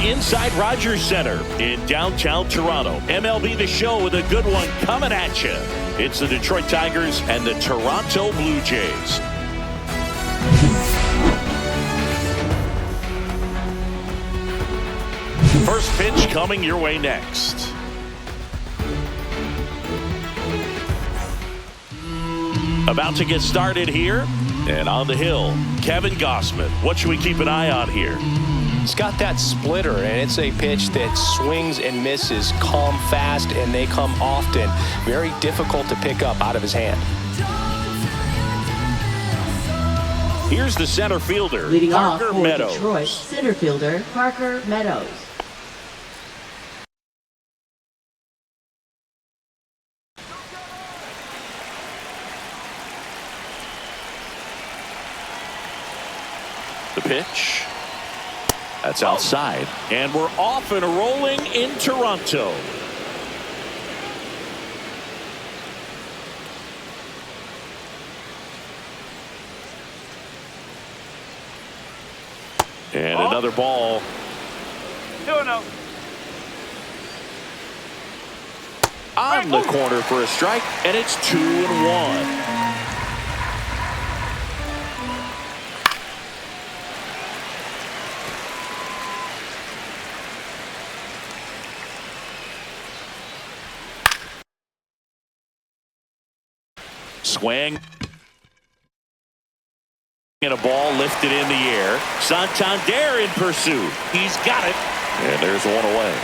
inside Rogers Center in downtown Toronto. MLB The Show with a good one coming at you. It's the Detroit Tigers and the Toronto Blue Jays. First pitch coming your way next. About to get started here. And on the hill, Kevin Gausman. What should we keep an eye on here? He's got that splitter, and it's a pitch that swings and misses, come fast, and they come often. Very difficult to pick up out of his hand. Here's the center fielder, leading Parker off for Meadows. Detroit, center fielder Parker Meadows. The pitch. That's outside. And we're off and rolling in Toronto. And another ball. 2-0. On the corner for a strike, and it's 2-1. Swing. And a ball lifted in the air. Santander in pursuit. He's got it. And there's one away.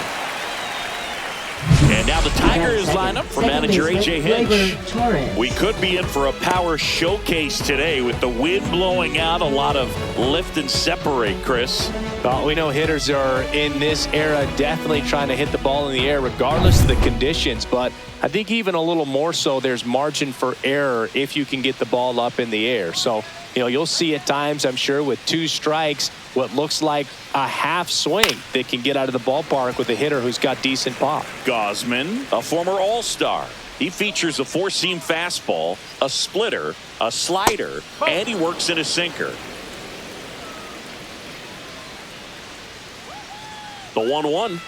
And now the Tigers line up for manager A.J. Hinch. We could be in for a power showcase today with the wind blowing out, a lot of lift and separate, Chris. Well, we know hitters are in this era definitely trying to hit the ball in the air regardless of the conditions, but I think even a little more so there's margin for error if you can get the ball up in the air. So, you know, you'll see at times, I'm sure, with 2 strikes, what looks like a half swing that can get out of the ballpark with a hitter who's got decent pop. Gausman, a former All-Star. He features a 4-seam fastball, a splitter, a slider, and he works in a sinker. The 1-1.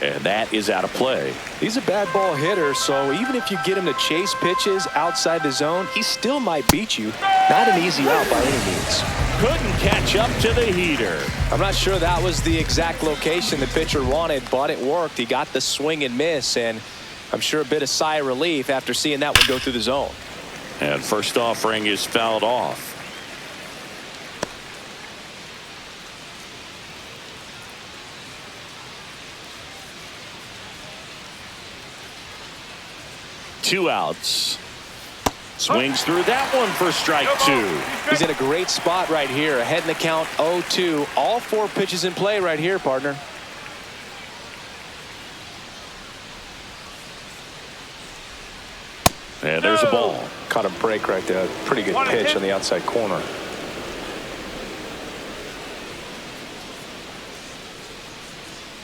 And that is out of play. He's a bad ball hitter, so even if you get him to chase pitches outside the zone, he still might beat you. Not an easy out by any means. Couldn't catch up to the heater. I'm not sure that was the exact location the pitcher wanted, but it worked. He got the swing and miss, and I'm sure a bit of sigh of relief after seeing that one go through the zone. And first offering is fouled off. Two outs. Swings through that one for strike 2. He's in a great spot right here. Ahead in the count 0-2. All 4 pitches in play right here, partner. And there's a ball. Caught a break right there. Pretty good pitch on the outside corner.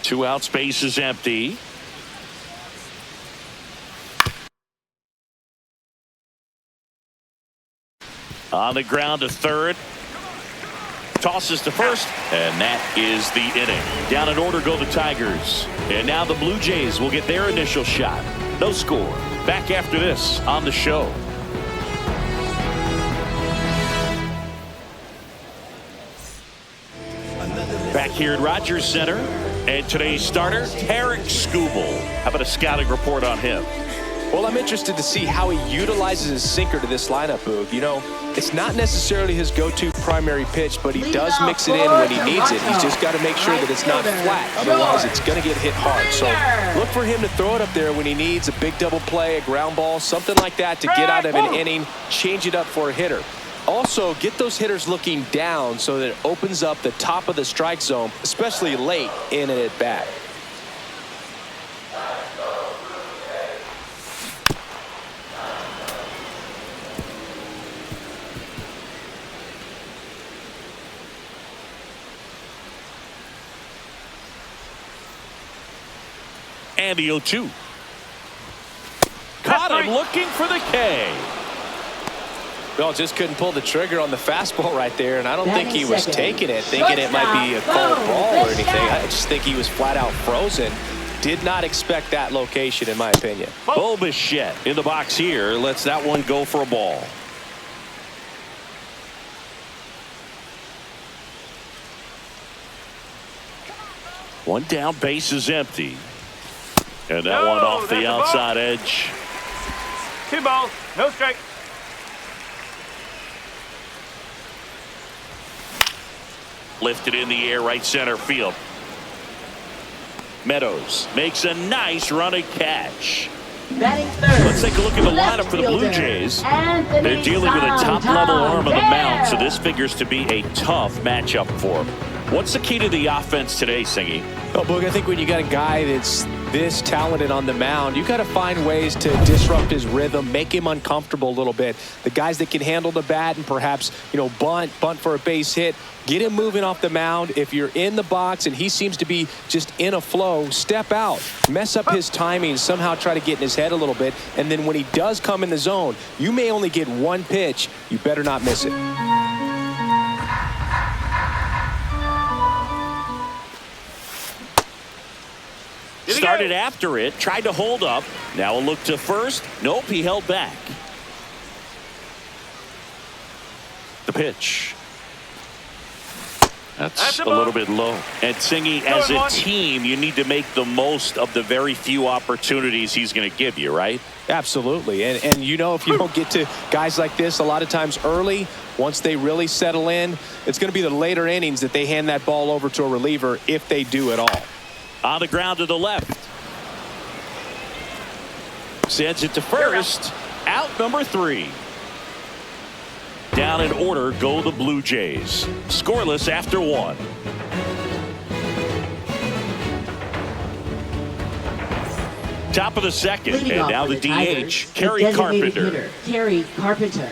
Two out, space is empty. On the ground to third. Tosses to first, and that is the inning. Down in order go the Tigers. And now the Blue Jays will get their initial shot. No score. Back after this on the show. Back here at Rogers Center, and today's starter, Tarik Skubal. How about a scouting report on him? Well, I'm interested to see how he utilizes his sinker to this lineup, Boog. You know, it's not necessarily his go-to primary pitch, but he does mix it in when he needs it. He's just got to make sure that it's not flat. Otherwise, it's going to get hit hard. So look for him to throw it up there when he needs a big double play, a ground ball, something like that to get out of an inning, change it up for a hitter. Also, get those hitters looking down so that it opens up the top of the strike zone, especially late in an at-bat. And the 0-2. Caught him looking for the K. Well, just couldn't pull the trigger on the fastball right there, and I don't think he was taking it, thinking it might be a cold ball or anything. I just think he was flat out frozen. Did not expect that location, in my opinion. Bo Bichette in the box here. Lets that one go for a ball. One down, base is empty. And that one off the outside edge. 2 balls, no strike. Lifted in the air, right center field. Meadows makes a nice running catch. Batting third. Let's take a look at the lineup for the Blue Jays. They're dealing with a top-level arm on the mound, so this figures to be a tough matchup for them. What's the key to the offense today, Singy? Well, Boog, I think when you got a guy that's this talented on the mound, you got to find ways to disrupt his rhythm, make him uncomfortable a little bit. The guys that can handle the bat and perhaps, bunt for a base hit, get him moving off the mound. If you're in the box and he seems to be just in a flow, step out, mess up his timing, somehow try to get in his head a little bit. And then when he does come in the zone, you may only get one pitch. You better not miss it. Started after it, tried to hold up. Now a look to first. Nope, he held back. The pitch. That's a little bit low. And Singy, as a team, you need to make the most of the very few opportunities he's going to give you, right? Absolutely. And if you don't get to guys like this a lot of times early, once they really settle in, it's going to be the later innings that they hand that ball over to a reliever if they do at all. On the ground to the left. Sends it to first. Out number 3. Down in order go the Blue Jays. Scoreless after 1. Top of the second. Leading And off now for the Tigers, DH, Kerry designated Carpenter. hitter, Kerry Carpenter.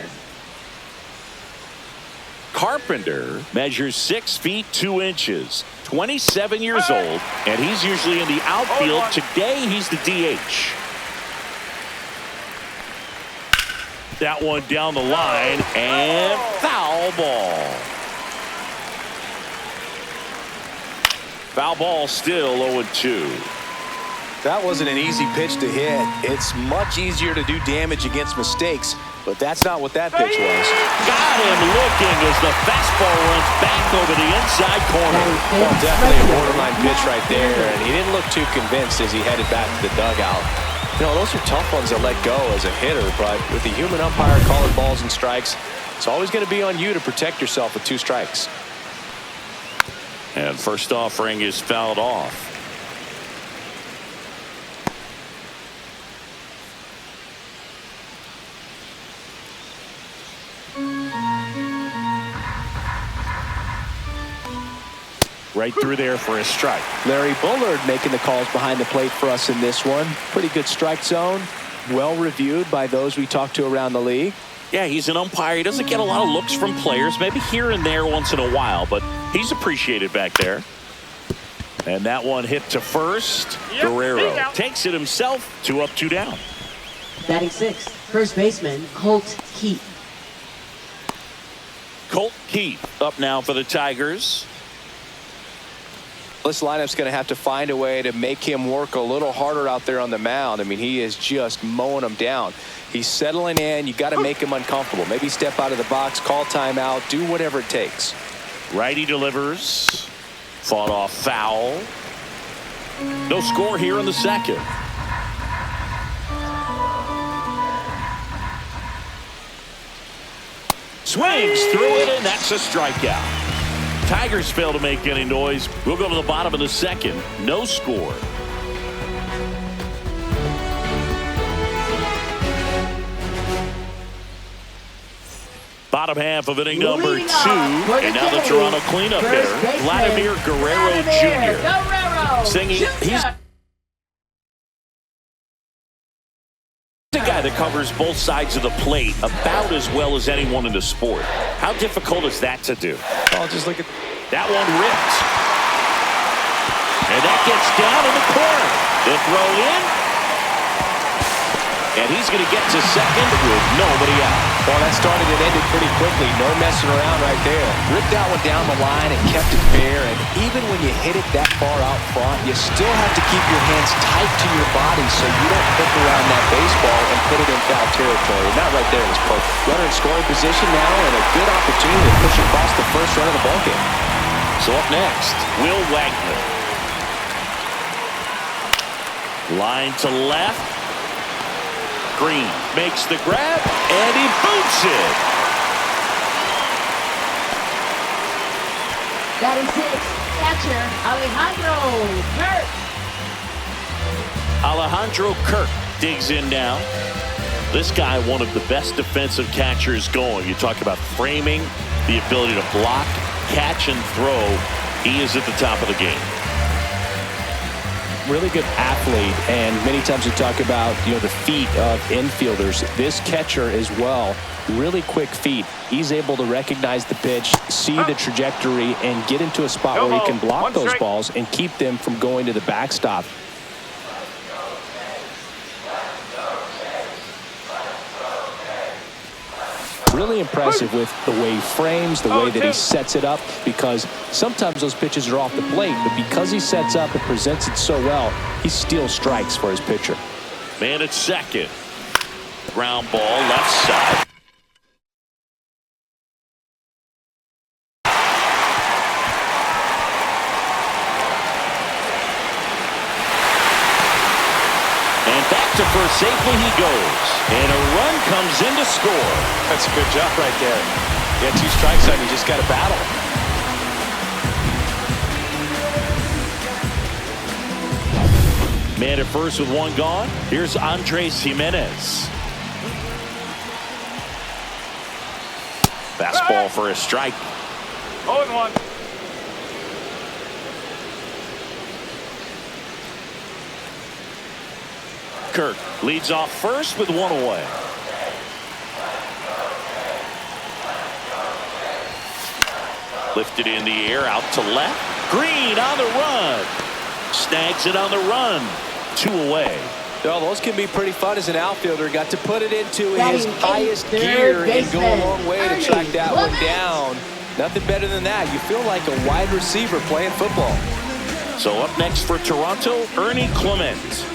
Carpenter measures 6 feet 2 inches, 27 years old, and he's usually in the outfield. Today he's the DH. That one down the line, and foul ball. Foul ball, still 0-2. That wasn't an easy pitch to hit. It's much easier to do damage against mistakes, but that's not what that pitch was. Got him looking as the fastball runs back over the inside corner. Well, definitely a borderline pitch right there, and he didn't look too convinced as he headed back to the dugout. Those are tough ones to let go as a hitter, but with the human umpire calling balls and strikes, it's always going to be on you to protect yourself with 2 strikes. And first offering is fouled off. Right through there for a strike. Larry Bullard making the calls behind the plate for us in this one. Pretty good strike zone. Well reviewed by those we talked to around the league. Yeah, he's an umpire. He doesn't get a lot of looks from players, maybe here and there once in a while, but he's appreciated back there. And that one hit to first. Guerrero takes it himself. 2 up, 2 down. Batting 6th, first baseman Colt Keith. Colt Keith up now for the Tigers. This lineup's going to have to find a way to make him work a little harder out there on the mound. I mean, he is just mowing them down. He's settling in. You got to make him uncomfortable. Maybe step out of the box, call timeout, do whatever it takes. Righty delivers. Fought off foul. No score here in the second. Swings through it, and that's a strikeout. Tigers fail to make any noise. We'll go to the bottom of the second. No score. Bottom half of inning number 2. And now the Toronto cleanup hitter, Vladimir Guerrero Jr. Singing, he's the guy that covers both sides of the plate about as well as anyone in the sport. How difficult is that to do? Oh, just look at that one ripped. And that gets down in the corner. The throw in. And he's going to get to second with nobody out. Well, that started and ended pretty quickly. No messing around right there. Ripped that one down the line and kept it fair. And even when you hit it that far out front, you still have to keep your hands tight to your body so you don't hook around that baseball and put it in foul territory. And that right there was perfect. Runner in scoring position now and a good opportunity to push across the first run of the ballgame. So up next, Will Wagner. Line to left. Green makes the grab, and he boots it. Batting 6, catcher Alejandro Kirk. Alejandro Kirk digs in now. This guy, one of the best defensive catchers going. You talk about framing, the ability to block, catch, and throw. He is at the top of the game. Really good athlete, and many times we talk about the feet of infielders. This catcher as well, really quick feet. He's able to recognize the pitch, see the trajectory, and get into a spot where he can block those balls and keep them from going to the backstop. Really impressive with the way he frames, the way that he sets it up, because sometimes those pitches are off the plate, but because he sets up and presents it so well, he steals strikes for his pitcher. Man at second. Ground ball left side. And back to first safely he goes. And a run comes in to score. That's a good job right there. You had 2 strikes on you, just got to battle. Man at first with 1 gone. Here's Andres Jimenez. Fastball for a strike. 0-1. Kirk leads off first with 1 away. Lifted in the air, out to left. Green on the run. Snags it on the run. 2 away. Well, those can be pretty fun as an outfielder. Got to put it into his Batting highest third gear and go a baseman, long way to track that one down. Nothing better than that. You feel like a wide receiver playing football. So up next for Toronto, Ernie Clement.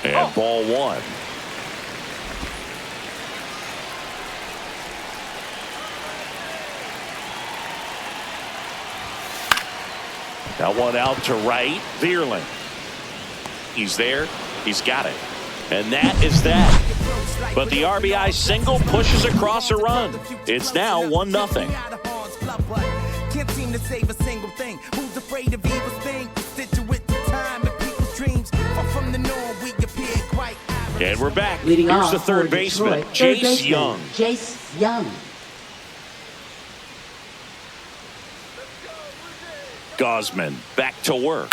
And ball 1. That one out to right. Vierling. He's there. He's got it. And that is that. But the RBI single pushes across a run. It's now 1-0. Can't seem to save a single thing. Who's afraid of evil thing? Constituent to time and people's dreams. Far from the norm, we appear quite. And we're back. Leading Here's off the third for baseman, Detroit, Jace third baseman, Young. Jace Young. Gosman back to work.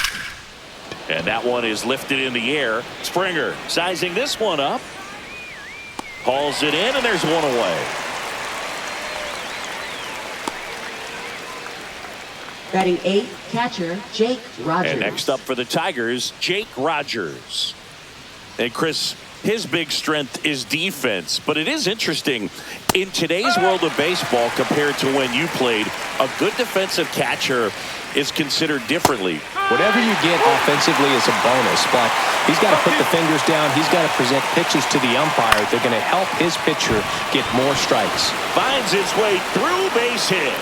And that one is lifted in the air. Springer sizing this one up. Hauls it in, and there's 1 away. Batting 8, catcher Jake Rogers. And next up for the Tigers, Jake Rogers. And Chris, his big strength is defense, but it is interesting in today's world of baseball compared to when you played, a good defensive catcher is considered differently. Whatever you get offensively is a bonus, but he's got to put the fingers down. He's got to present pitches to the umpire. They're going to help his pitcher get more strikes. Finds its way through, base hit.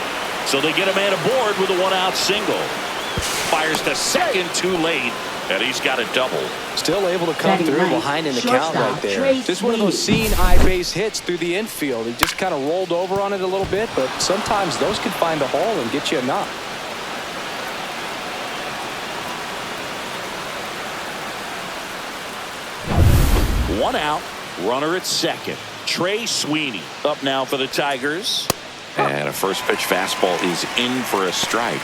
So they get a man aboard with a 1-out single. Fires to second too late, and he's got a double. Still able to come Batting through ninth, behind in the count shortstop, right there. Trey Just one of those seeing eye base hits through the infield. He just kind of rolled over on it a little bit, but sometimes those can find a hole and get you a knock. One out, runner at second. Trey Sweeney up now for the Tigers. And a first pitch fastball is in for a strike.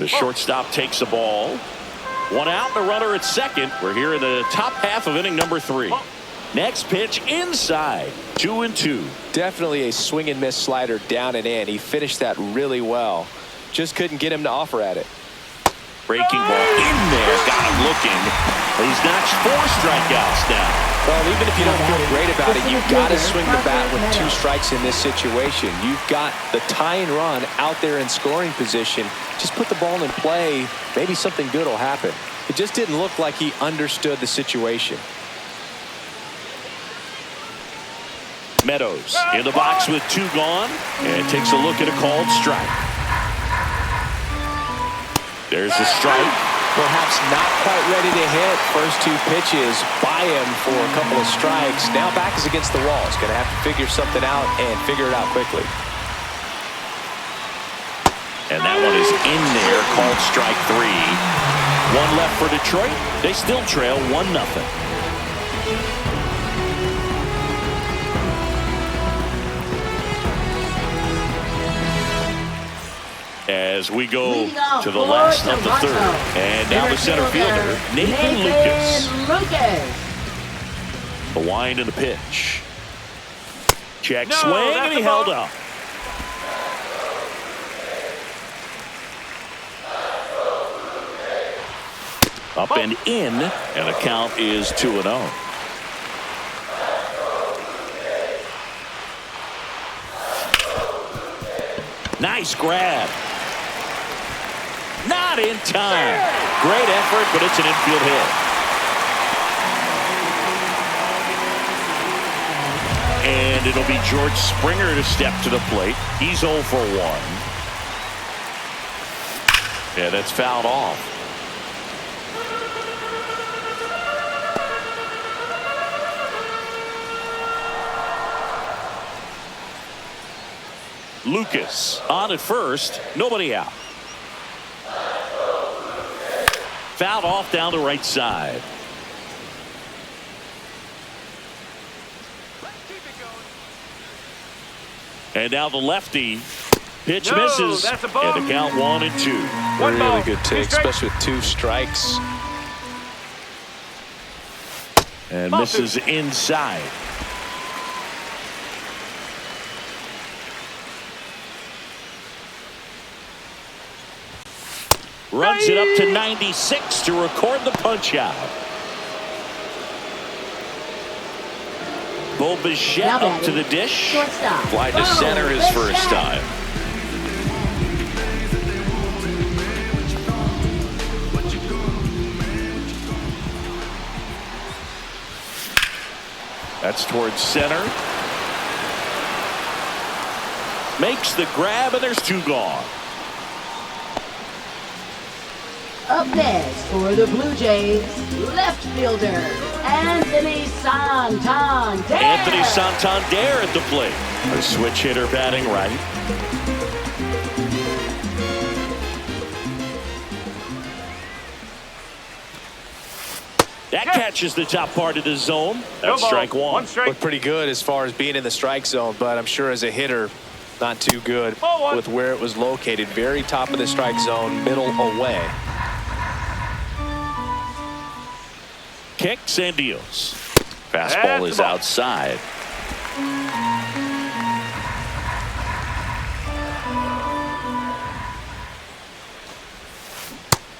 The shortstop takes the ball. One out, the runner at second. We're here in the top half of inning number 3. Next pitch inside. 2-2. Definitely a swing and miss slider down and in. He finished that really well. Just couldn't get him to offer at it. Breaking ball in there. Got him looking. He's notched 4 strikeouts now. Well, even if you don't feel great about it, you've got to swing the bat with 2 strikes in this situation. You've got the tying run out there in scoring position. Just put the ball in play. Maybe something good will happen. It just didn't look like he understood the situation. Meadows in the box with 2 gone and takes a look at a called strike. There's a strike. Perhaps not quite ready to hit. First 2 pitches by him for a couple of strikes. Now back is against the wall. He's going to have to figure something out and figure it out quickly. And that one is in there, called strike 3. 1 left for Detroit. They still trail 1-0. As we go to the last of the 3rd. And now the center fielder, Nathan Lucas. The wind and the pitch. Check swing, and he held up. Up and in, and the count is 2-0. Nice grab. Not in time. Great effort, but it's an infield hit. And it'll be George Springer to step to the plate. He's 0 for 1. Yeah, that's fouled off. Lucas on at first, nobody out. Fouled off down the right side. And now the lefty pitch misses, and the count 1-2. Really good take, especially with 2 strikes. And misses inside. Runs it up to 96 to record the punch out. Bo Bichette up to the dish. Fly to center his first time. That's towards center. Makes the grab, and there's 2 gone. Up next for the Blue Jays, left fielder, Anthony Santander. Anthony Santander at the plate. A switch hitter batting right. That catches the top part of the zone. That's strike 1. 1 strike. Looked pretty good as far as being in the strike zone, but I'm sure as a hitter, not too good with where it was located. Very top of the strike zone, middle away. Kicks and deals. Fastball is outside.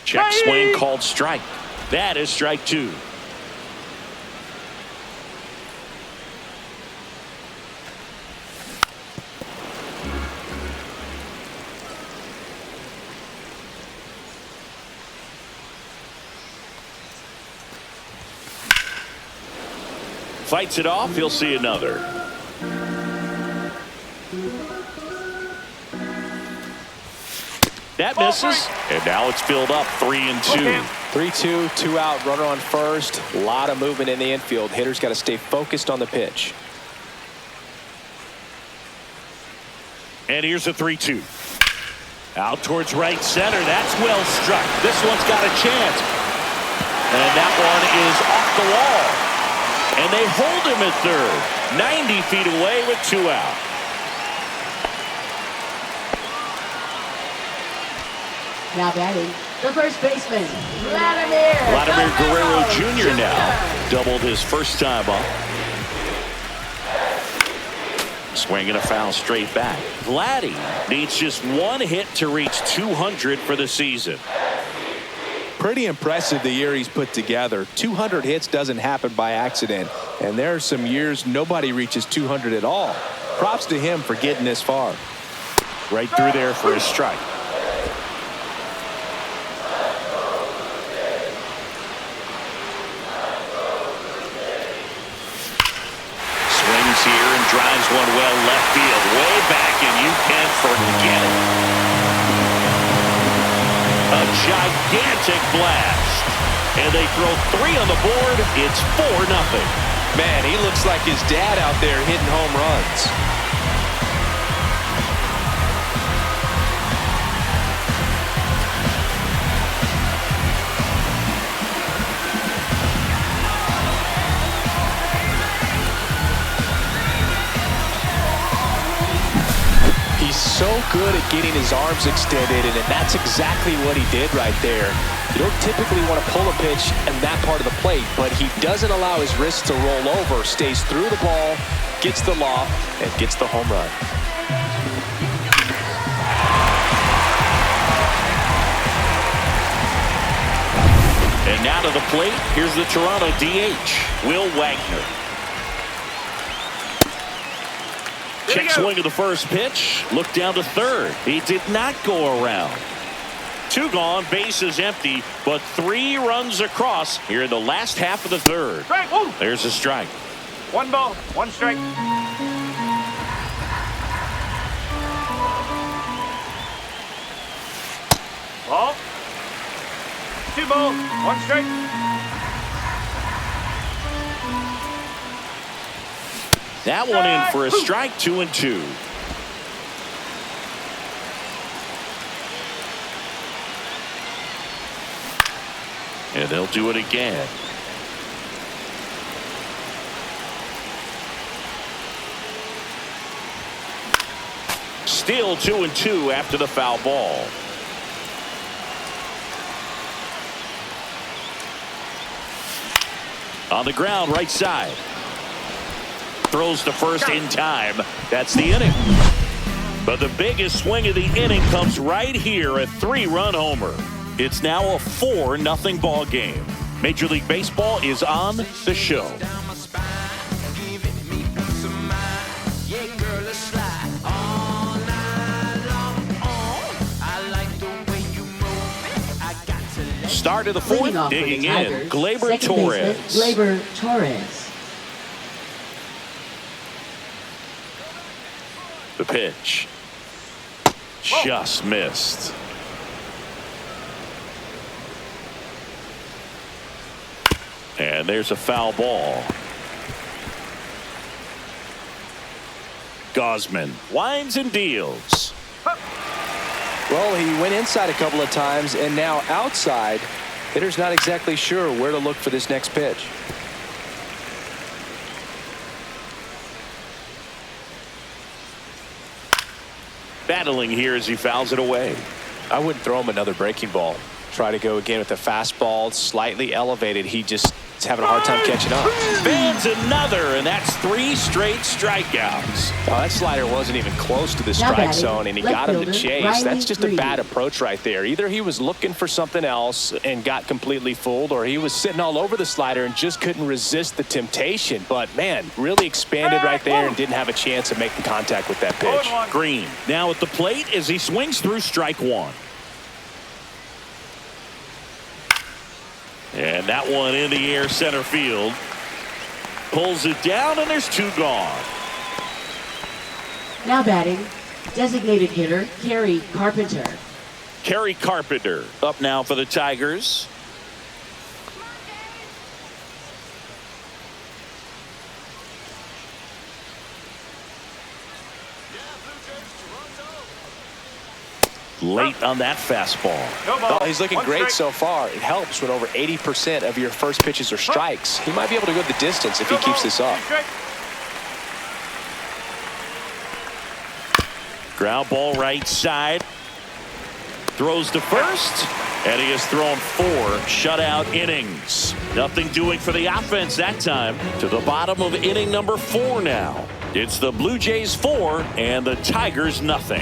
Check swing called strike. That is strike 2. Fights it off. He'll see another. That misses. And now it's filled up 3-2. 3-2, 2 out, runner on first. A lot of movement in the infield. Hitter's got to stay focused on the pitch. And here's a 3-2. Out towards right center. That's well struck. This one's got a chance. And that one is off the wall. And they hold him at third. 90 feet away with 2 out. Now batting, the first baseman, Vladimir Guerrero Jr. now doubled his first time up. Swinging a foul straight back. Vladdy needs just one hit to reach 200 for the season. Pretty impressive the year he's put together. 200 hits doesn't happen by accident, and there are some years nobody reaches 200 at all. Props to him for getting this far. Right through there for a strike. Swings here and drives one well left field, way back, and you can't forget it. A gigantic blast, and they throw 3 on the board. It's 4-0. Man, he looks like his dad out there hitting home runs. He's so good at getting his arms extended, and that's exactly what he did right there. You don't typically want to pull a pitch in that part of the plate, but he doesn't allow his wrist to roll over, stays through the ball, gets the loft, and gets the home run. And now to the plate, here's the Toronto DH, Will Wagner. Check swing of the first pitch. Look down to third. He did not go around. 2 gone, bases empty, but 3 runs across here in the last half of the third. Strike. There's a strike. 1 ball, 1 strike. Ball. 2 balls, 1 strike. That one in for a strike, 2-2. And they'll do it again. Still 2-2 after the foul ball. On the ground, right side. Throws to first in time. That's the inning. But the biggest swing of the inning comes right here, a 3-run homer. It's now a 4-0 ball game. Major League Baseball is on the show. Start of the 4th, digging in, Guerrero Jr. Guerrero Jr. The pitch. Just missed. And there's a foul ball. Gausman winds and deals. Well, he went inside a couple of times, and now outside. Hitter's not exactly sure where to look for this next pitch. Battling here as he fouls it away. I wouldn't throw him another breaking ball. Try to go again with the fastball, slightly elevated. He just is having a hard time catching up. Fans another, and that's 3 straight strikeouts. Oh, that slider wasn't even close to the strike zone, and he got him to chase. That's just a bad approach right there. Either he was looking for something else and got completely fooled, or he was sitting all over the slider and just couldn't resist the temptation. But, man, really expanded right there and didn't have a chance of making contact with that pitch. Green now at the plate as he swings through strike 1. And that one in the air center field. Pulls it down, and there's 2 gone. Now batting, designated hitter, Kerry Carpenter. Kerry Carpenter up now for the Tigers. Late on that fastball. Oh, he's looking great so far. It helps when over 80% of your first pitches are strikes. He might be able to go the distance if he keeps this up. Ground ball right side. Throws to first, and he has thrown 4 shutout innings. Nothing doing for the offense that time. To the bottom of inning number 4 now. It's the Blue Jays 4 and the Tigers nothing.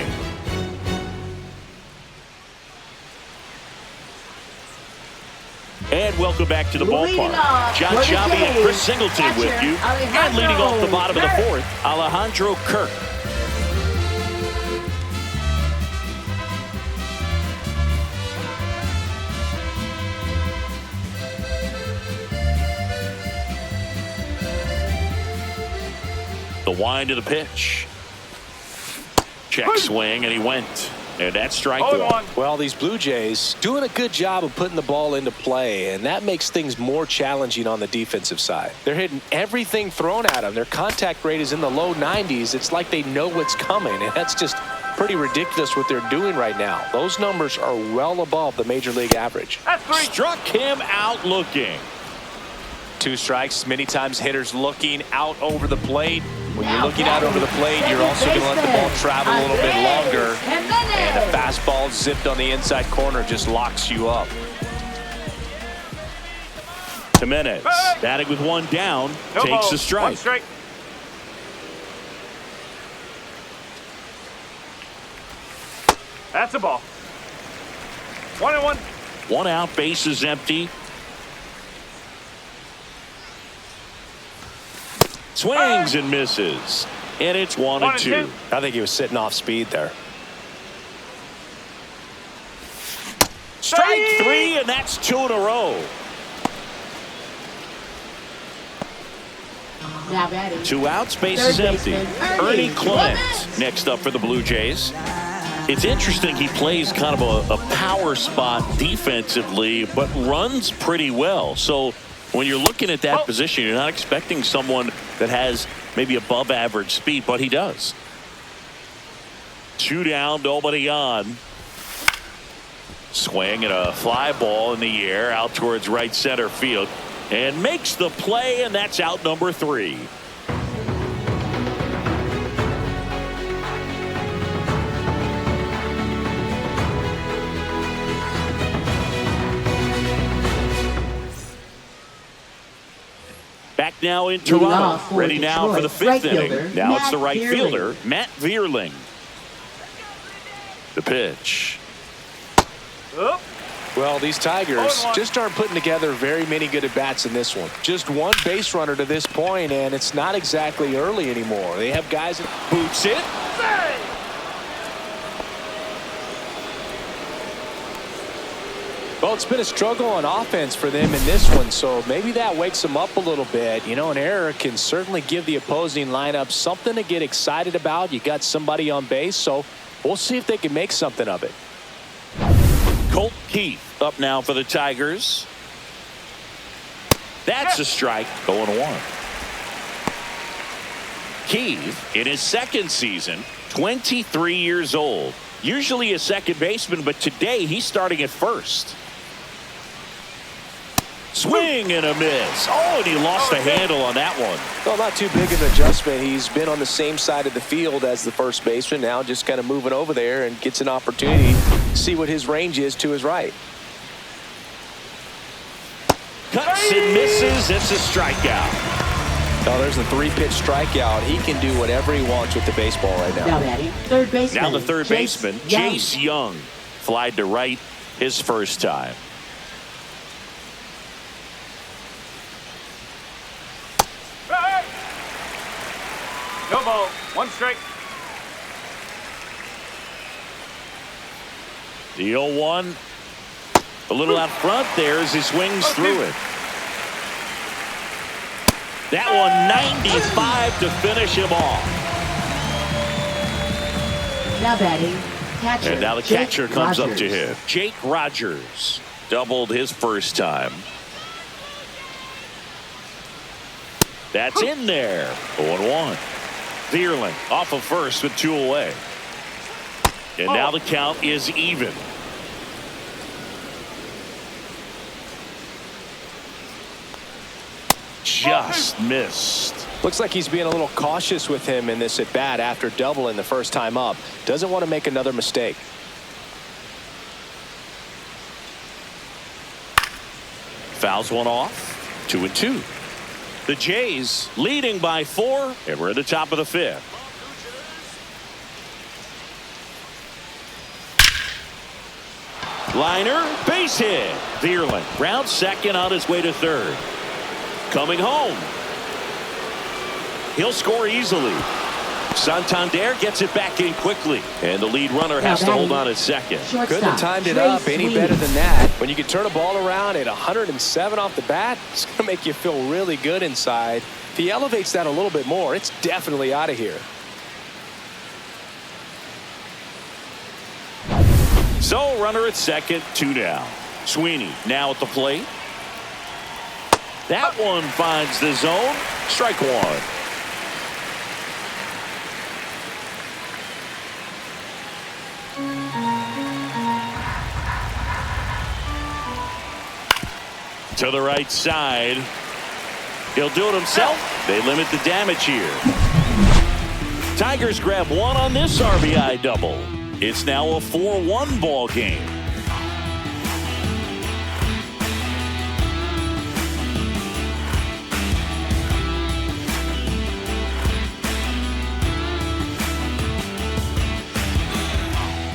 And welcome back to the ballpark. John Shabby and Chris Singleton with you. And leading off the bottom of the 4th, Alejandro Kirk. The wind of the pitch. Check swing, and he went. And that's strike 1. Well, these Blue Jays doing a good job of putting the ball into play, and that makes things more challenging on the defensive side. They're hitting everything thrown at them. Their contact rate is in the low 90s. It's like they know what's coming, and that's just pretty ridiculous what they're doing right now. Those numbers are well above the major league average. Struck him out looking. 2 strikes. Many times hitters looking out over the plate. When you're looking out over the plate, you're also going to let the ball travel a little bit longer. And a fastball zipped on the inside corner just locks you up. Jimenez batting with 1 down, takes the strike. 1 strike. That's a ball. 1-1. 1 out, base is empty. Swings and misses. And it's 1-2. I think he was sitting off speed there. Strike 3, and that's 2 in a row. Now batting. 2 outs, base is empty. Ernie Clement next up for the Blue Jays. It's interesting, he plays kind of a power spot defensively, but runs pretty well. So when you're looking at that position, you're not expecting someone that has maybe above average speed, but he does. 2 down, nobody on. Swing and a fly ball in the air out towards right center field, and makes the play, and that's out number 3. Back now in Toronto, ready now for the 5th inning. Now it's the right fielder, Matt Vierling. The pitch. Well, these Tigers just aren't putting together very many good at-bats in this one. Just 1 base runner to this point, and it's not exactly early anymore. They have guys that Boots it. Well, it's been a struggle on offense for them in this one, so maybe that wakes them up a little bit. You know, an error can certainly give the opposing lineup something to get excited about. You got somebody on base, so we'll see if they can make something of it. Colt Keith up now for the Tigers. That's a strike, 0-1. Keith, in his 2nd season, 23 years old. Usually a second baseman, but today he's starting at first. Swing and a miss. Oh, and he lost the handle on that one. Well, not too big of an adjustment. He's been on the same side of the field as the first baseman. Now just kind of moving over there and gets an opportunity to see what his range is to his right. Cuts and misses. It's a strikeout. Oh, there's the 3-pitch strikeout. He can do whatever he wants with the baseball right now. Now batting. 3rd baseman. Now the 3rd baseman, Jace Young. Flied to right his first time. No ball. 1 strike. The 0-1. A little out front there as he swings through it. That one 95 to finish him off. Now batting. Catcher. And now the catcher comes up to him. Jake Rogers doubled his first time. That's in there. 0-1. Vierling off of first with 2 away. And now the count is even. Just missed. Looks like he's being a little cautious with him in this at bat after doubling the first time up. Doesn't want to make another mistake. Fouls one off. 2-2. The Jays leading by 4, and we're at the top of the 5th. Liner, base hit. Vierling round second on his way to third. Coming home. He'll score easily. Santander gets it back in quickly, and the lead runner has to hold on at second. Couldn't have timed it up any better than that. When you can turn a ball around at 107 off the bat, it's going to make you feel really good inside. If he elevates that a little bit more, it's definitely out of here. So runner at second, 2 down. Sweeney now at the plate. That one finds the zone. Strike one. To the right side. He'll do it himself. They limit the damage here. Tigers grab one on this RBI double. It's now a 4-1 ball game.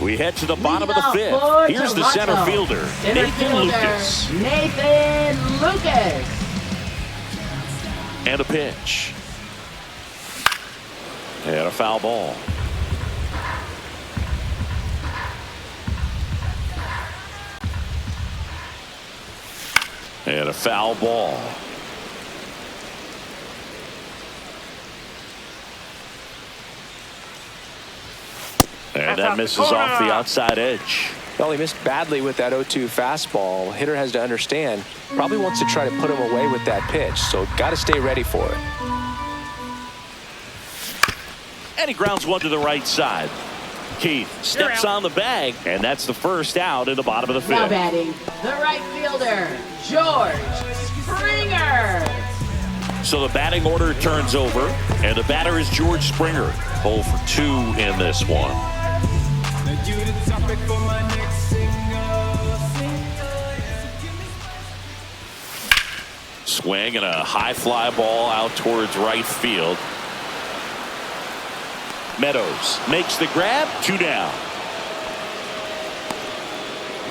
We head to the bottom of the 5th. Here's the center fielder, Nathan Lucas. Nathan Lucas. And a pitch. And a foul ball. And a foul ball. And that misses off the outside edge. Well, he missed badly with that 0-2 fastball. Hitter has to understand, probably wants to try to put him away with that pitch, so got to stay ready for it. And he grounds one to the right side. Keith steps on the bag, and that's the first out in the bottom of the 5th. Now batting, the right fielder, George Springer. So the batting order turns over, and the batter is George Springer. 0 for 2 in this one. Swing and a high fly ball out towards right field. Meadows makes the grab. 2 down.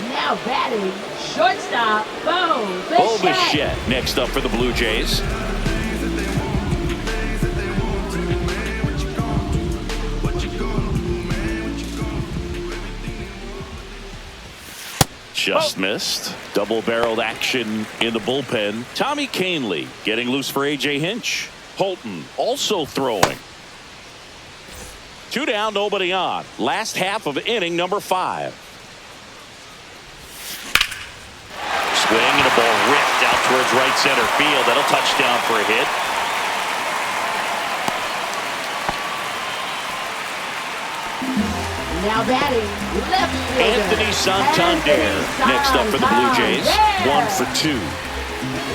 Now batting, shortstop, Bo Bichette next up for the Blue Jays. Just missed. Double-barreled action in the bullpen. Tommy Canley getting loose for A.J. Hinch. Holton also throwing. 2 down, nobody on. Last half of inning number 5. Swing and a ball ripped out towards right center field. That'll touch down for a hit. Now batting, left fielder, Anthony Santander next up for the Blue Jays. 1 for 2.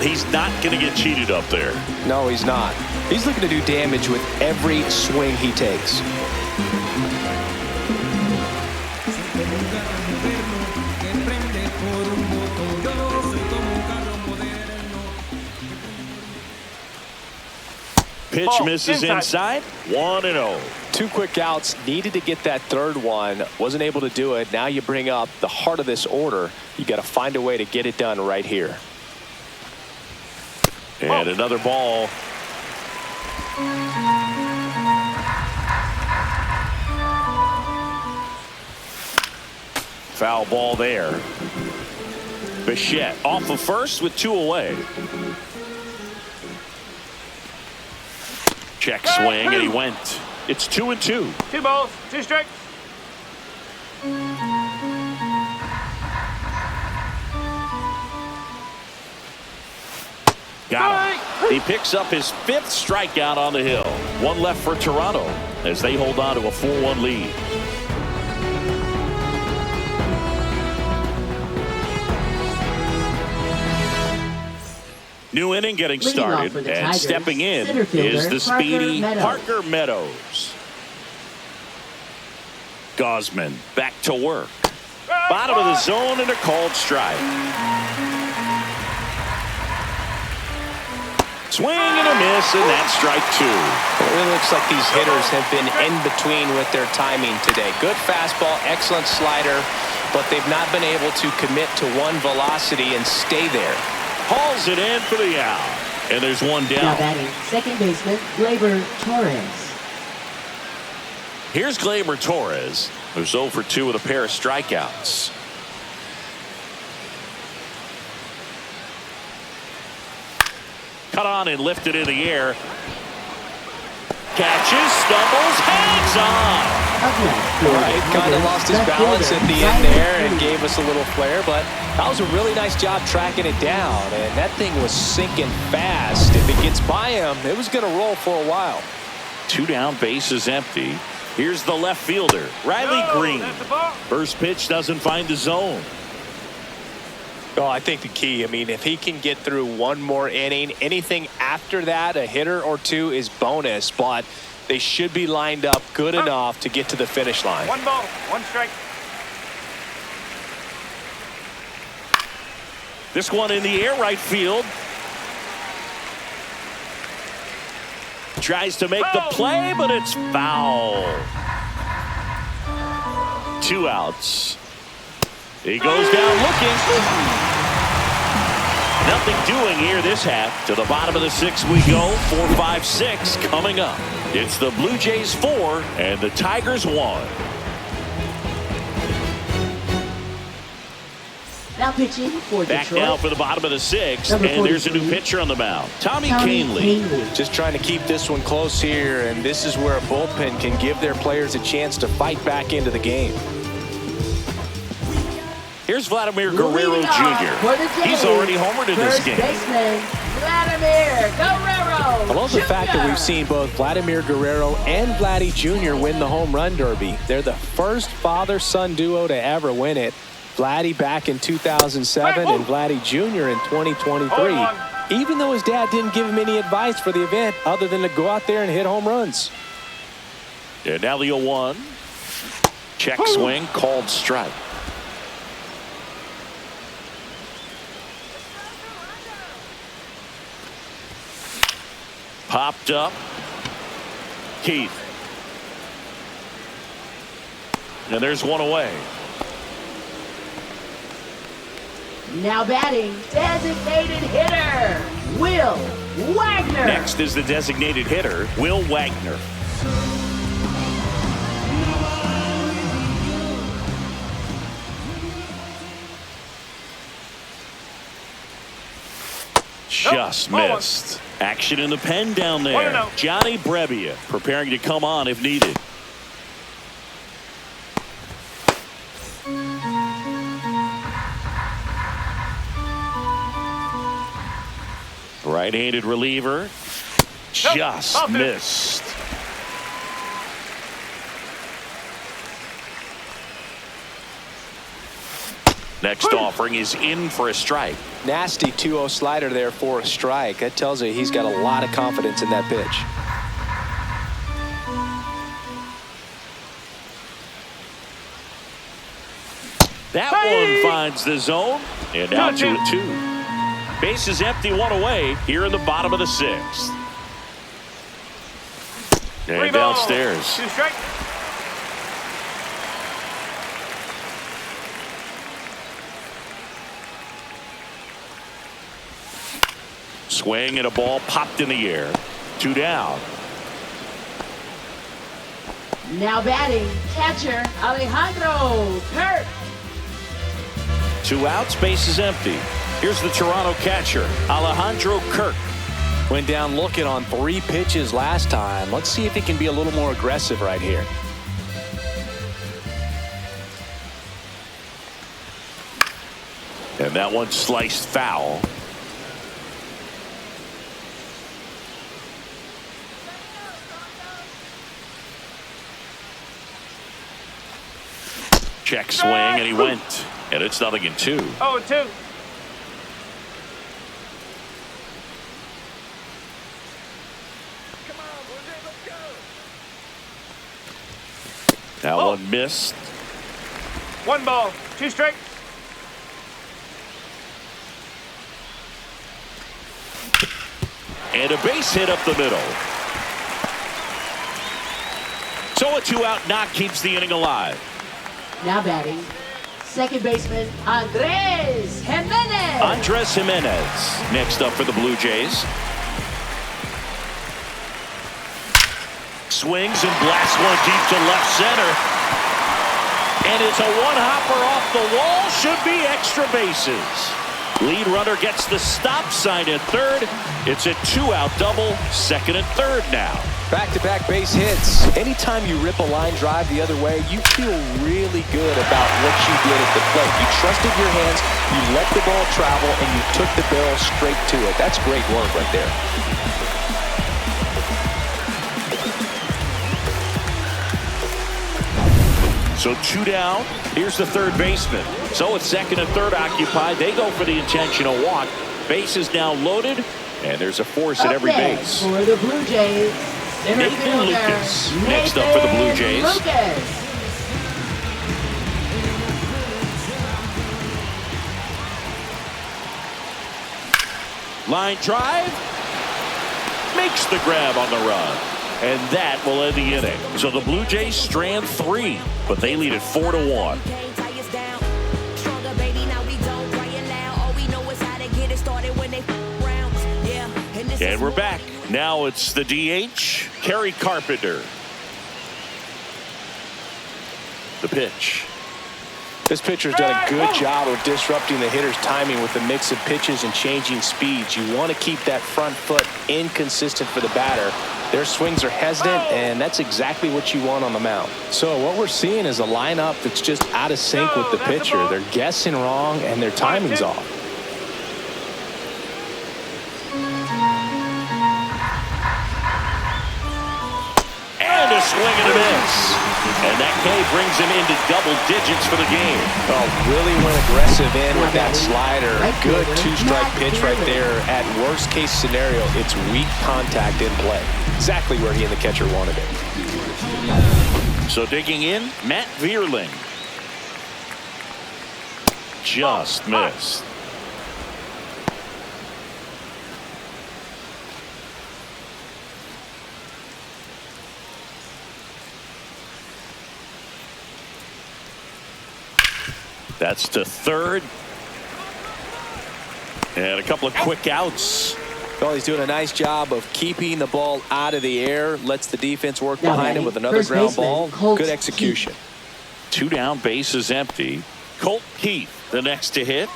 He's not going to get cheated up there. No, he's not. He's looking to do damage with every swing he takes. Pitch misses inside. 1-0. 2 quick outs, needed to get that third one, wasn't able to do it. Now you bring up the heart of this order. You got to find a way to get it done right here. And another ball. Foul ball there. Bichette off of first with 2 away. Check swing, and he went. It's 2-2. 2 balls, 2 strikes. Got him. He picks up his 5th strikeout on the hill. 1 left for Toronto as they hold on to a 4-1 lead. New inning getting started, and Tigers, stepping in is the speedy Parker Meadows. Gosman back to work. Bottom of the zone and a called strike. Swing and a miss, and that's strike two. It really looks like these hitters have been in between with their timing today. Good fastball, excellent slider, but they've not been able to commit to one velocity and stay there. Hauls it in for the out. And there's one down. Now batting second baseman, Guerrero Jr. Here's Guerrero Jr., who's 0 for 2 with a pair of strikeouts. Cut on and lifted in the air. Catches, stumbles, hangs on. Right, kind of lost his balance at the end there and gave us a little flare, but that was a really nice job tracking it down, and that thing was sinking fast. If it gets by him, it was going to roll for a while. 2 down, bases empty. Here's the left fielder, Riley Green. First pitch doesn't find the zone. Oh, I think the key, I mean, if he can get through one more inning, anything after that, a hitter or two is bonus, but they should be lined up good enough to get to the finish line. 1 ball, 1 strike. This one in the air, right field. Tries to make the play, but it's foul. 2 outs. He goes down looking. Nothing doing here this half. To the bottom of the 6th we go. 4-5-6 coming up. It's the Blue Jays 4 and the Tigers 1. Now pitching for Back Detroit. now for the bottom of the 6th, Number and there's a new 43. pitcher on the mound. Tommy Kahnle. Just trying to keep this one close here, and this is where a bullpen can give their players a chance to fight back into the game. Here's Vladimir Guerrero Jr. He's already homered in this First game. baseman, Vladimir Guerrero. I love the fact that Jr. we've seen both Vladimir Guerrero and Vladdy Jr. win the home run derby. They're the first father-son duo to ever win it. Vladdy back in 2007 and Vladdy Jr. in 2023. Even though his dad didn't give him any advice for the event other than to go out there and hit home runs. And now the 0-1. Check swing, called strike. Popped up. Keith. And there's one away. Now batting, designated hitter, Will Wagner. Next is the designated hitter, Will Wagner. Just missed. Action in the pen down there. Johnny Brebbia preparing to come on if needed. Right-handed reliever. Just missed. Next offering is in for a strike. Nasty 2-0 slider there for a strike. That tells you he's got a lot of confidence in that pitch. That one finds the zone. And now 2-2. Base is empty, 1 away here in the bottom of the 6th. And downstairs. 2 strike. Swing and a ball popped in the air. 2 down. Now batting, catcher Alejandro Kirk. 2 outs, base is empty. Here's the Toronto catcher, Alejandro Kirk. Went down looking on 3 pitches last time. Let's see if he can be a little more aggressive right here. And that one sliced foul. Check swing, and he went. And it's 0-2. 0-2. That one missed. 1 ball, 2 strikes. And a base hit up the middle. So a 2-out knock keeps the inning alive. Now batting, second baseman Andres Jimenez. Andres Jimenez next up for the Blue Jays. Swings and blasts one deep to left center. And it's a one-hopper off the wall. Should be extra bases. Lead runner gets the stop sign at third. It's a 2-out double, second and third now. Back-to-back base hits. Anytime you rip a line drive the other way, you feel really good about what you did at the plate. You trusted your hands, you let the ball travel, and you took the barrel straight to it. That's great work right there. So 2 down. Here's the third baseman. So with second and third occupied, they go for the intentional walk. Base is now loaded, and there's a force at every base. For the Blue Jays, center Nathan fielder, Lucas next up for the Blue Jays. Lucas. Line drive. Makes the grab on the run. And that will end the inning. So the Blue Jays strand 3, but they lead it 4-1. And we're back. Now it's the DH, Kerry Carpenter. The pitch. This pitcher's done a good job of disrupting the hitter's timing with the mix of pitches and changing speeds. You want to keep that front foot inconsistent for the batter. Their swings are hesitant, and that's exactly what you want on the mound. So what we're seeing is a lineup that's just out of sync with the pitcher. They're guessing wrong, and their timing's off. And a swing and a miss. And that K brings him into double digits for the game. Oh, really went aggressive in with that slider. Good two-strike pitch right there. At worst case scenario, it's weak contact in play. Exactly where he and the catcher wanted it. So digging in, Matt Vierling. Just missed. That's to third. And a couple of quick outs. Well, he's doing a nice job of keeping the ball out of the air. Lets the defense work behind him with another ground ball. Good execution. 2 down, base is empty. Colt Keith, the next to hit.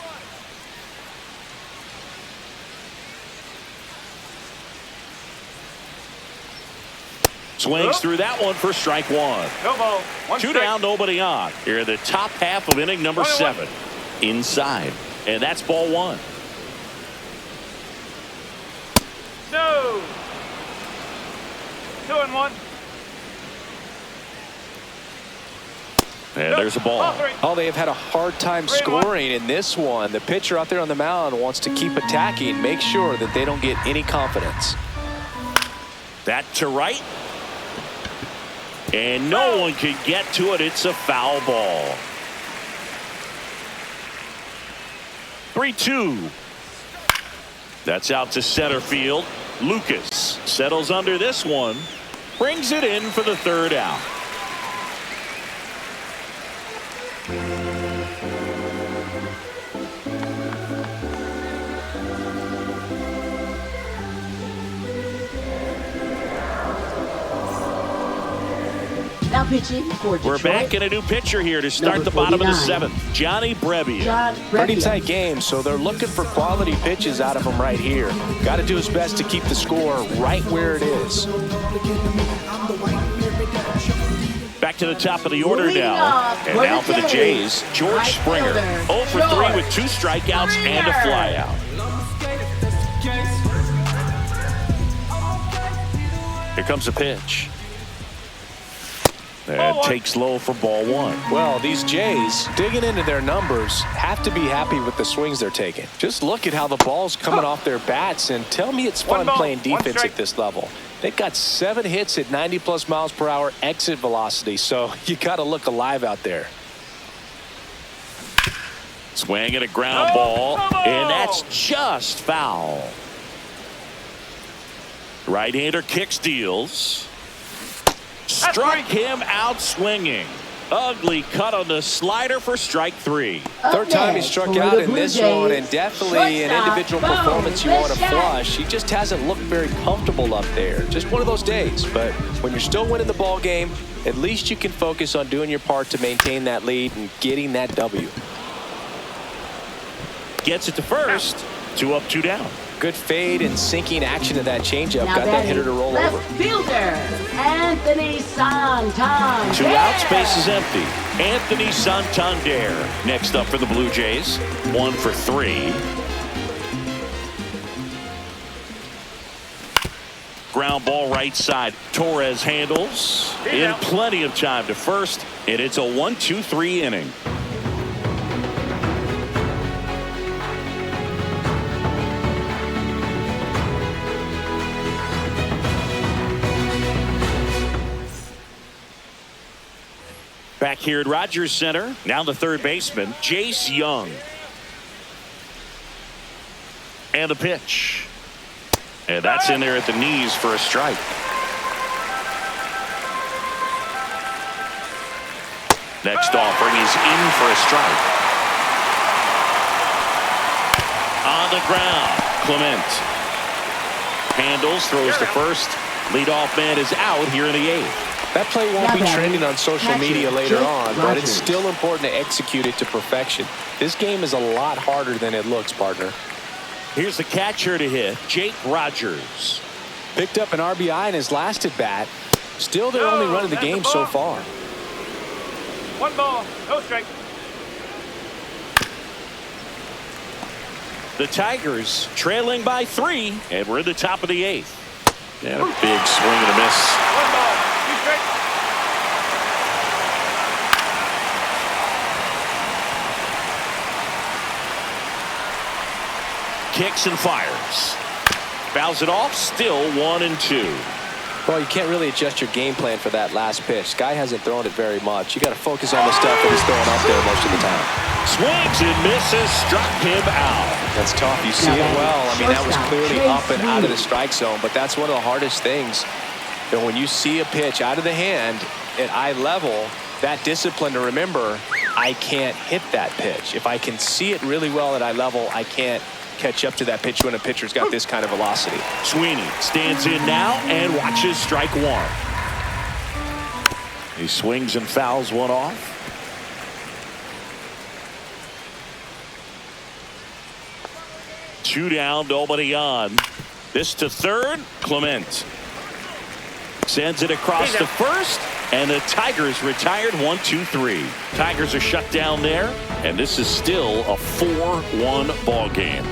Swings through that one for strike 1. No ball. 2 down, nobody on. Here in the top half of inning number 7. Inside. And that's ball 1. No. 2-1. And there's a ball. Oh, they have had a hard time scoring in this one. The pitcher out there on the mound wants to keep attacking, make sure that they don't get any confidence. That to right. And no one can get to it. It's a foul ball. 3-2. That's out to center field. Lucas settles under this one. Brings it in for the third out. Now pitching for Detroit. We're back in a new pitcher here to start Number the bottom of the 49. 7th. Johnny Brebbia. John Pretty Brebbia. tight game, so they're looking for quality pitches out of him right here. Got to do his best to keep the score right where it is. Back to the top of the order Leading now. off And for now the for the Jays, Jays, George right Springer. fielder, 0 for 3 George with 2 strikeouts and a Springer. flyout. Here comes a pitch. And takes low for ball 1. Well, these Jays, digging into their numbers, have to be happy with the swings they're taking. Just look at how the ball's coming off their bats, and tell me it's fun playing defense at this level. They've got 7 hits at 90+ miles per hour exit velocity, so you got to look alive out there. Swing and a ground ball, and that's just foul. Right-hander kicks, deals. Struck him out swinging. Ugly cut on the slider for strike 3. Third time he struck out in this one, and definitely an individual performance you want to flush. He just hasn't looked very comfortable up there. Just one of those days. But when you're still winning the ball game, at least you can focus on doing your part to maintain that lead and getting that W. Gets it to first. 2 up, 2 down. Good fade and sinking action of that changeup. Got that hitter to roll over. Left fielder, Anthony Santander. 2 outs, base is empty. Anthony Santander next up for the Blue Jays. 1 for 3. Ground ball right side. Torres handles in plenty of time to first, and it's a 1-2-3 inning. Back here at Rogers Center, now the third baseman, Jace Young. And the pitch. And that's in there at the knees for a strike. Next offering is in for a strike. On the ground, Clement. Handles, throws to first. Leadoff man is out here in the 8th. That play won't be trending on social media later on, but it's still important to execute it to perfection. This game is a lot harder than it looks, partner. Here's the catcher to hit, Jake Rogers. Picked up an RBI in his last at bat. Still their only run of the game so far. 1 ball, no strike. The Tigers trailing by 3, and we're in the top of the 8th. And a big swing and a miss. 1 ball, 2 strikes. Kicks and fires. Fouls it off, still 1-2. Well, you can't really adjust your game plan for that last pitch. Guy hasn't thrown it very much. You got to focus on the stuff that he's throwing up there most of the time. Swings and misses, struck him out. That's tough. You see it well. I mean, that was clearly up and out of the strike zone, but that's one of the hardest things. You know, when you see a pitch out of the hand at eye level, that discipline to remember, I can't hit that pitch. If I can see it really well at eye level, I can't catch up to that pitch when a pitcher's got this kind of velocity. Sweeney stands in now and watches strike 1. He swings and fouls one off. Two down, nobody on. This to third, Clement. Sends it across to first, and the Tigers retired 1-2-3. Tigers are shut down there, and this is still a 4-1 ball game.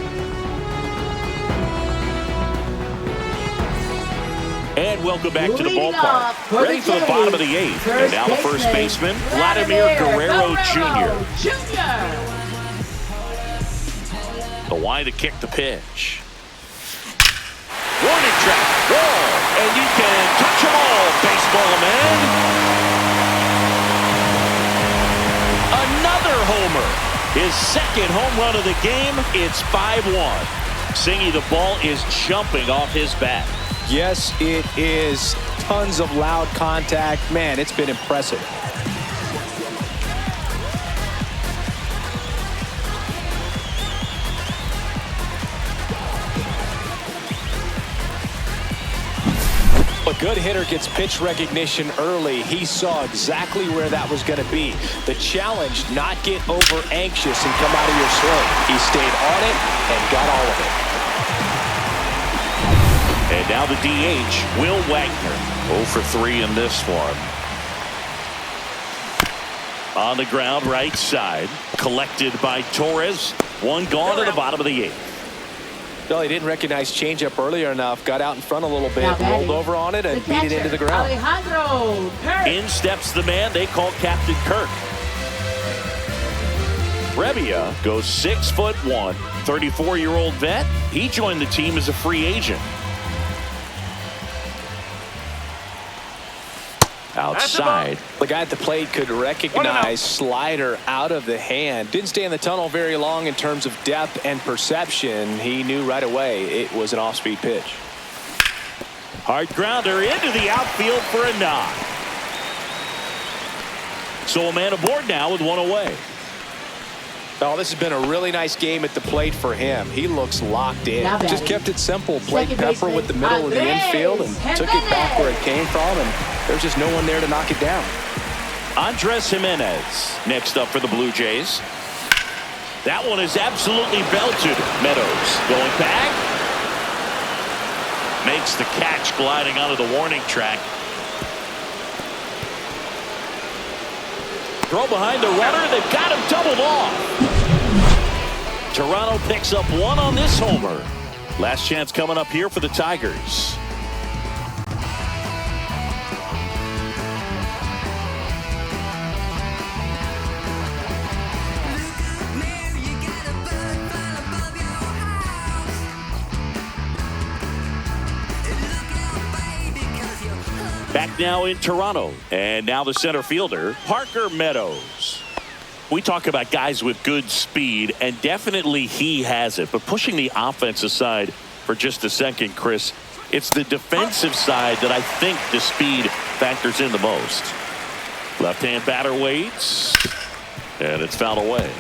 And welcome back to the ballpark. Ready for the bottom of the 8th. And now the first baseman, Vladimir Guerrero Jr. The line to kick the pitch. Warning track, ball, and you can touch them all, baseball man. Another homer. His second home run of the game. It's 5-1. Singy, the ball is jumping off his bat. Yes, it is. Tons of loud contact. Man, it's been impressive. A good hitter gets pitch recognition early. He saw exactly where that was going to be. The challenge, not get over anxious and come out of your swing. He stayed on it and got all of it. And now the DH, Will Wagner. 0 for 3 in this one. On the ground, right side. Collected by Torres. One gone to the bottom of the 8th. Well, he didn't recognize changeup earlier enough. Got out in front a little bit, rolled over on it, and beat it into the ground. In steps the man they call Captain Kirk. Rebbia goes 6'1", 34-year-old vet. He joined the team as a free agent. Outside. The guy at the plate could recognize slider out of the hand. Didn't stay in the tunnel very long in terms of depth and perception. He knew right away it was an off-speed pitch. Hard grounder into the outfield for a knock. So a man aboard now with one away. Oh, this has been a really nice game at the plate for him. He looks locked in. Just kept it simple. Played pepper with the middle of the infield and took it back where it came from, and there's just no one there to knock it down. Andres Jimenez next up for the Blue Jays. That one is absolutely belted. Meadows going back. Makes the catch gliding onto the warning track. Throw behind the runner. They've got him doubled off. Toronto picks up one on this homer. Last chance coming up here for the Tigers. Back now in Toronto, and now the center fielder, Parker Meadows. We talk about guys with good speed, and definitely he has it. But pushing the offense aside for just a second, Chris, it's the defensive side that I think the speed factors in the most. Left-hand batter waits, and it's fouled away.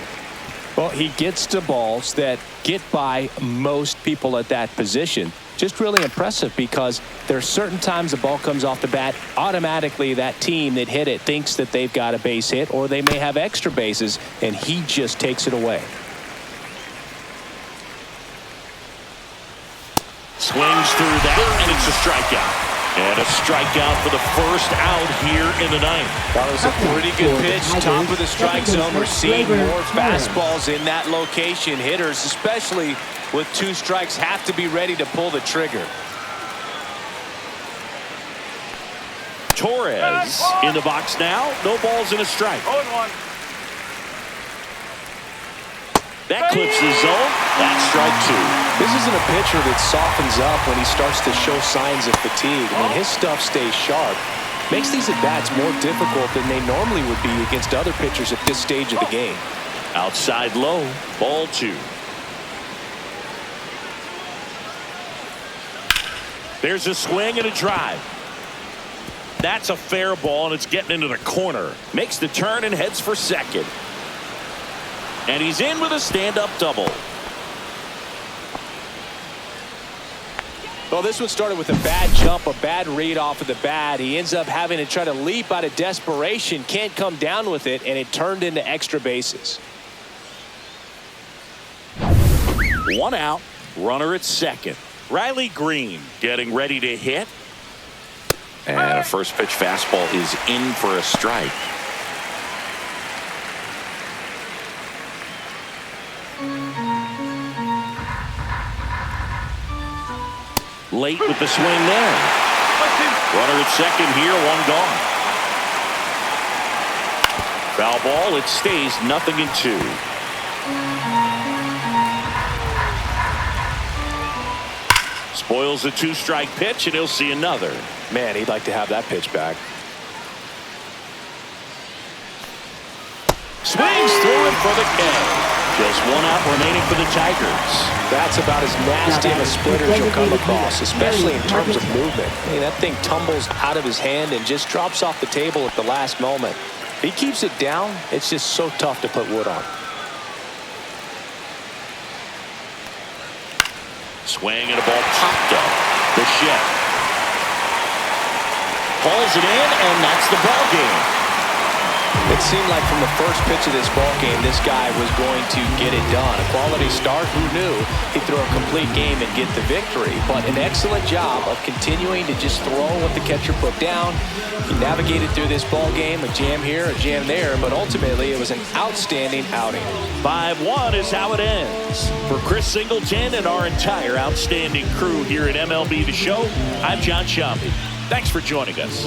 Well, he gets to balls that get by most people at that position. Just really impressive because there are certain times the ball comes off the bat, automatically that team that hit it thinks that they've got a base hit, or they may have extra bases, and he just takes it away. Swings through that, and it's a strikeout. And a strikeout for the first out here in the ninth. That was a pretty good pitch. Top of the strike zone. We're seeing more fastballs in that location. Hitters, especially with 2 strikes, have to be ready to pull the trigger. Torres in the box now. No balls and a strike. 0-1. That clips the zone. That's strike 2. This isn't a pitcher that softens up when he starts to show signs of fatigue. I mean, his stuff stays sharp. Makes these at-bats more difficult than they normally would be against other pitchers at this stage of the game. Outside low. Ball 2. There's a swing and a drive. That's a fair ball, and it's getting into the corner. Makes the turn and heads for second. And he's in with a stand-up double. Well, this one started with a bad jump, a bad read off of the bat. He ends up having to try to leap out of desperation, can't come down with it, and it turned into extra bases. 1 out, runner at second. Riley Green getting ready to hit. And a first pitch fastball is in for a strike. Late with the swing there. Runner at second here, 1 gone. Foul ball, it stays 0-2. Spoils a 2-strike pitch, and he'll see another. Man, he'd like to have that pitch back. Swings through it for the K. Just 1 out remaining for the Tigers. That's about as nasty of a splitter as you'll come across, especially in terms of movement. I mean, that thing tumbles out of his hand and just drops off the table at the last moment. If he keeps it down, it's just so tough to put wood on. Swing and a ball popped up. Bichette pulls it in, and that's the ball game. It seemed like from the first pitch of this ball game, this guy was going to get it done. A quality start. Who knew he'd throw a complete game and get the victory? But an excellent job of continuing to just throw what the catcher put down. He navigated through this ball game, a jam here, a jam there, but ultimately it was an outstanding outing. 5-1 is how it ends. For Chris Singleton and our entire outstanding crew here at MLB The Show, I'm John Shambi. Thanks for joining us.